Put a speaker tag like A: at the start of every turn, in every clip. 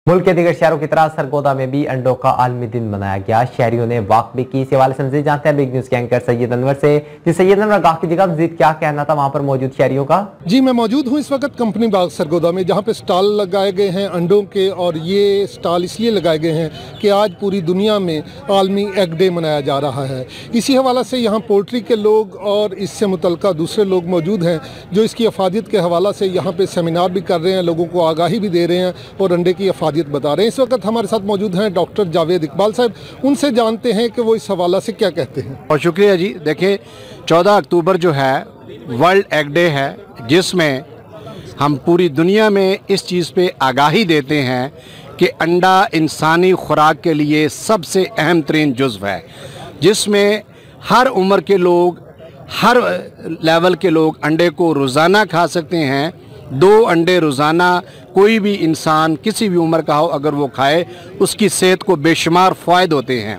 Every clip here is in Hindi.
A: मुल्क के दीगर शहरों की तरह सरगोदा में भी अंडों का आलमी दिन मनाया गया। शहरियों ने वाक भी की। इस हवाले से मज़ीद जानते हैं बिग न्यूज़ के एंकर सैयद अनवर से। जी सैयद अनवर, गाह की जगह मज़ीद क्या कहना था वहाँ पर मौजूद शहरियों का?
B: जी, मैं मौजूद हूँ इस वक्त कंपनी बाग सरगोदा में, जहाँ पे स्टॉल लगाए गए हैं अंडों के। और ये स्टॉल इसलिए लगाए गए हैं कि आज पूरी दुनिया में आलमी एग डे मनाया जा रहा है। इसी हवाले से यहाँ पोल्ट्री के लोग और इससे मुतल्लिक़ दूसरे लोग मौजूद हैं जो इसकी अफादियत के हवाले से यहाँ पे सेमिनार भी कर रहे हैं, लोगों को आगाही भी दे रहे हैं और अंडे की अफादियत बता रहे हैं। इस वक्त हमारे साथ मौजूद हैं डॉक्टर जावेद इकबाल साहब। उनसे जानते हैं कि वो इस हवाले से क्या कहते हैं।
C: और शुक्रिया जी। देखिए, 14 अक्टूबर जो है वर्ल्ड एग डे है, जिसमें हम पूरी दुनिया में इस चीज़ पे आगाही देते हैं कि अंडा इंसानी खुराक के लिए सबसे अहम तरीन जुज़्व है, जिसमें हर उम्र के लोग, हर लेवल के लोग अंडे को रोज़ाना खा सकते हैं। 2 अंडे रोज़ाना कोई भी इंसान किसी भी उम्र का हो अगर वो खाए, उसकी सेहत को बेशुमार फ़ायदे होते हैं।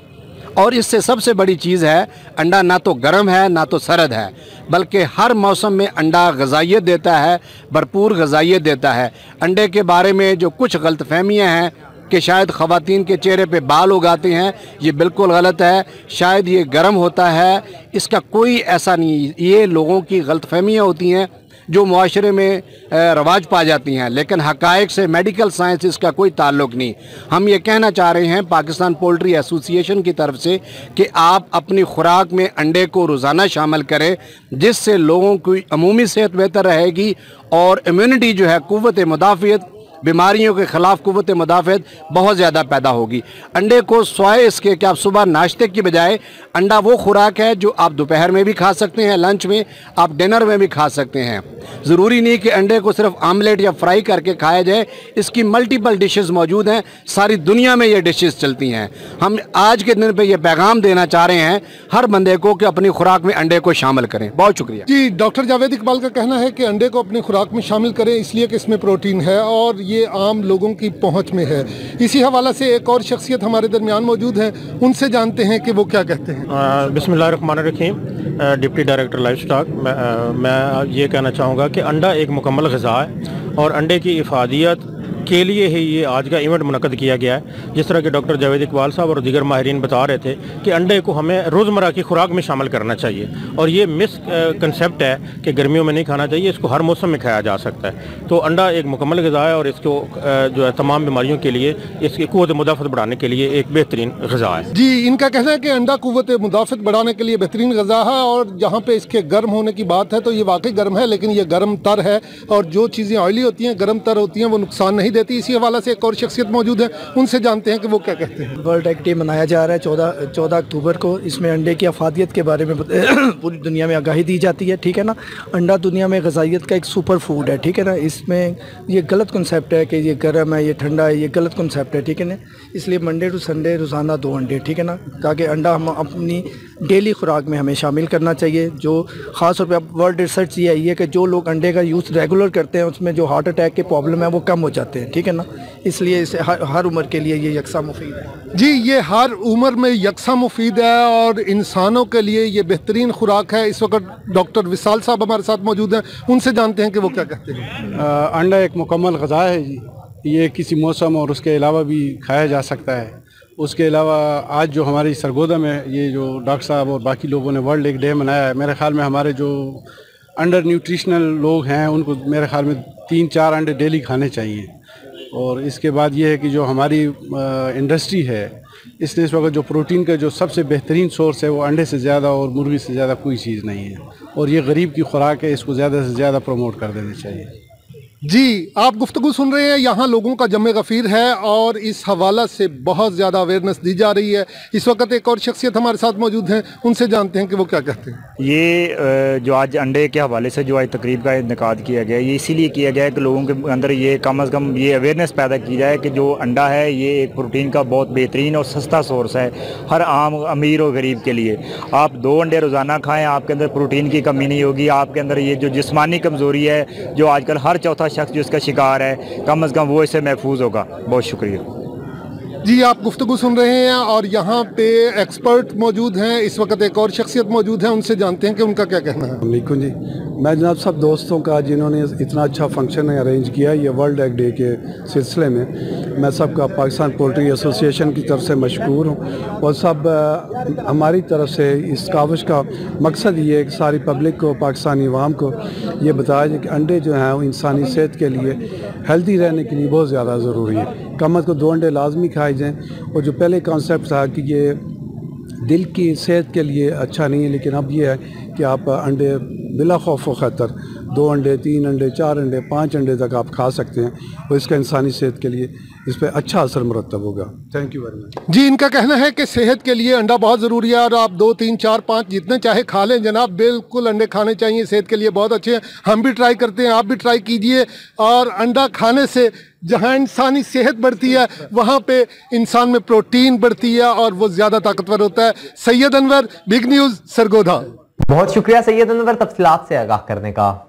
C: और इससे सबसे बड़ी चीज़ है, अंडा ना तो गर्म है ना तो सरद है, बल्कि हर मौसम में अंडा ग़िज़ाइयत देता है, भरपूर ग़िज़ाइयत देता है। अंडे के बारे में जो कुछ गलतफ़हमियाँ हैं कि शायद ख़वातीन के चेहरे पे बाल उगाते हैं, ये बिल्कुल गलत है। शायद ये गर्म होता है, इसका कोई ऐसा नहीं। ये लोगों की गलतफ़हमियाँ होती हैं जो मुआशरे में रवाज पा जाती हैं, लेकिन हक़ाइक़ से मेडिकल साइंस इसका कोई ताल्लुक़ नहीं। हम ये कहना चाह रहे हैं पाकिस्तान पोल्ट्री एसोसिएशन की तरफ से कि आप अपनी खुराक में अंडे को रोज़ाना शामिल करें, जिससे लोगों की अमूमी सेहत बेहतर रहेगी और इम्यूनिटी जो है, क़ुव्वत मुदाफ़ियत, बीमारियों के ख़िलाफ़ क़ुव्वत मुदाफ़ियत बहुत ज़्यादा पैदा होगी। अंडे को स्वाय इसके कि आप सुबह नाश्ते की बजाय, अंडा वो खुराक है जो आप दोपहर में भी खा सकते हैं, लंच में, आप डिनर में भी खा सकते हैं। ज़रूरी नहीं कि अंडे को सिर्फ आमलेट या फ्राई करके खाया जाए। इसकी मल्टीपल डिशेस मौजूद हैं, सारी दुनिया में ये डिशेस चलती हैं। हम आज के दिन पर यह पैगाम देना चाह रहे हैं हर बंदे को कि अपनी खुराक में अंडे को शामिल करें। बहुत शुक्रिया
B: जी। डॉक्टर जावेद इकबाल का कहना है कि अंडे को अपनी खुराक में शामिल करें, इसलिए कि इसमें प्रोटीन है और ये आम लोगों की पहुंच में है। इसी हवाले से एक और शख्सियत हमारे दरमियान मौजूद हैं, उनसे जानते हैं कि वो क्या कहते हैं।
D: बिस्मिल्लाहिर्रहमानिर्रहीम। Deputy director life stock. मैं ये कहना चाहूँगा कि अंडा एक मुकम्मल ग़िज़ा है और अंडे की इफ़ादियत के लिए ही ये आज का इवेंट मुनक़्क़द किया गया है। जिस तरह के डॉक्टर जावेद इकबाल साहब और दीगर माहिरीन बता रहे थे कि अंडे को हमें रोज़मर्रा की खुराक में शामिल करना चाहिए, और ये मिस कंसेप्ट है कि गर्मियों में नहीं खाना चाहिए, इसको हर मौसम में खाया जा सकता है। तो अंडा एक मुकम्मल ग़िज़ा है और इसको जो है तमाम बीमारियों के लिए, इसकी क़ुव्वत मुदाफ़त बढ़ाने के लिए एक बेहतरीन ग़िज़ा है।
B: जी, इनका कहना है कि अंडा क़ुव्वत मुदाफ़त बढ़ाने के लिए बेहतरीन ग़िज़ा है, और जहाँ पे इसके गर्म होने की बात है तो ये वाकई गर्म है, लेकिन ये गर्म तर है और जो चीज़ें ऑयली होती हैं, गर्म तर होती हैं, वो नुकसान नहीं देती। इसी हवाले से एक और शख्सियत मौजूद है, उनसे जानते हैं कि वो क्या कहते हैं।
E: वर्ल्ड एग डे मनाया जा रहा है 14 अक्टूबर को। इसमें अंडे की अफादियत के बारे में पूरी दुनिया में आगाही दी जाती है, ठीक है ना। अंडा दुनिया में ग़िज़ाइयत का एक सुपर फूड है, ठीक है ना। इसमें ये गलत कॉन्सेप्ट है कि ये गर्म है, ये ठंडा है, ये गलत कॉन्सेप्ट है, ठीक है ना। इसलिए मंडे टू संडे रोज़ाना 2 अंडे, ठीक है ना, ताकि अंडा हम अपनी डेली खुराक में हमें शामिल करना चाहिए। जो ख़ास तौर पर वर्ल्ड रिसर्च ये आई है कि जो लोग अंडे का यूज़ रेगुलर करते हैं, उसमें जो हार्ट अटैक के प्रॉब्लम है वो कम हो जाते हैं, ठीक है ना। इसलिए इसे हर उम्र के लिए ये यकसा मुफीद है।
B: जी, ये हर उम्र में यकसा मुफीद है और इंसानों के लिए ये बेहतरीन खुराक है। इस वक्त डॉक्टर विशाल साहब हमारे साथ मौजूद हैं, उनसे जानते हैं कि वो क्या कहते हैं।
F: अंडा एक मुकम्मल ग़िज़ा है जी। ये किसी मौसम और उसके अलावा भी खाया जा सकता है। उसके अलावा आज जो हमारी सरगोदा में ये जो डॉक्टर साहब और बाकी लोगों ने वर्ल्ड एग डे मनाया है, मेरे ख़्याल में हमारे जो अंडर न्यूट्रिशनल लोग हैं उनको मेरे ख़्याल में 3-4 अंडे डेली खाने चाहिए। और इसके बाद ये है कि जो हमारी इंडस्ट्री है, इसने इस वक्त जो प्रोटीन का जो सबसे बेहतरीन सोर्स है वो अंडे से ज़्यादा और मुर्गी से ज़्यादा कोई चीज़ नहीं है, और ये गरीब की खुराक है, इसको ज़्यादा से ज़्यादा प्रमोट कर देनी चाहिए।
B: जी, आप गुफ्तगू सुन रहे हैं, यहाँ लोगों का जमे गफ़ीर है और इस हवाला से बहुत ज़्यादा अवेयरनेस दी जा रही है। इस वक्त एक और शख्सियत हमारे साथ मौजूद हैं, उनसे जानते हैं कि वो क्या कहते हैं।
G: ये जो आज अंडे के हवाले से जो आज तकरीब का इनेकाद किया गया, ये इसीलिए किया गया है कि लोगों के अंदर ये कम अज़ कम ये अवेयरनेस पैदा की जाए कि जो अंडा है ये एक प्रोटीन का बहुत बेहतरीन और सस्ता सोर्स है हर आम अमीर और गरीब के लिए। आप 2 अंडे रोज़ाना खाएँ, आपके अंदर प्रोटीन की कमी नहीं होगी। आपके अंदर ये जो जिस्मानी कमज़ोरी है जो आजकल हर चौथा शख्स जो इसका शिकार है, कम अज़ कम वो इससे महफूज होगा। बहुत शुक्रिया।
B: जी, आप गुफ्तगू सुन रहे हैं और यहाँ पे एक्सपर्ट मौजूद हैं। इस वक्त एक और शख्सियत मौजूद है, उनसे जानते हैं कि उनका क्या कहना है।
F: वालेकुम जी, मैं जनाब सब दोस्तों का जिन्होंने इतना अच्छा फंक्शन अरेंज किया ये वर्ल्ड एग डे के सिलसिले में, मैं सबका पाकिस्तान पोल्ट्री एसोसिएशन की तरफ से मशकूर हूँ। और सब हमारी तरफ से इस काविश का मकसद ये है कि सारी पब्लिक को, पाकिस्तानी अवाम को ये बताया जाए कि अंडे जो हैं वो इंसानी सेहत के लिए, हेल्दी रहने के लिए बहुत ज़्यादा ज़रूरी है। कम अज़ कम 2 अंडे लाजमी खाए जाएँ। और जो पहले कॉन्सेप्ट था कि ये दिल की सेहत के लिए अच्छा नहीं है, लेकिन अब ये है कि आप अंडे बिला खौफ व ख़तर 2 अंडे, 3 अंडे, 4 अंडे, 5 अंडे तक आप खा सकते हैं और इसका इंसानी सेहत के लिए इस पर अच्छा असर मुरतब होगा। Thank you very much.
B: जी, इनका कहना है कि सेहत के लिए अंडा बहुत ज़रूरी है और आप 2, 3, 4, 5 जितने चाहे खा लें जनाब, बिल्कुल अंडे खाने चाहिए, सेहत के लिए बहुत अच्छे हैं। हम भी ट्राई करते हैं, आप भी ट्राई कीजिए। और अंडा खाने से जहाँ इंसानी सेहत बढ़ती है वहाँ पे इंसान में प्रोटीन बढ़ती है और वो ज़्यादा ताकतवर होता है। Syed Anwar, big news, Sargodha.
A: बहुत शुक्रिया सैयद अनवर तफसीलात से आगाह करने का।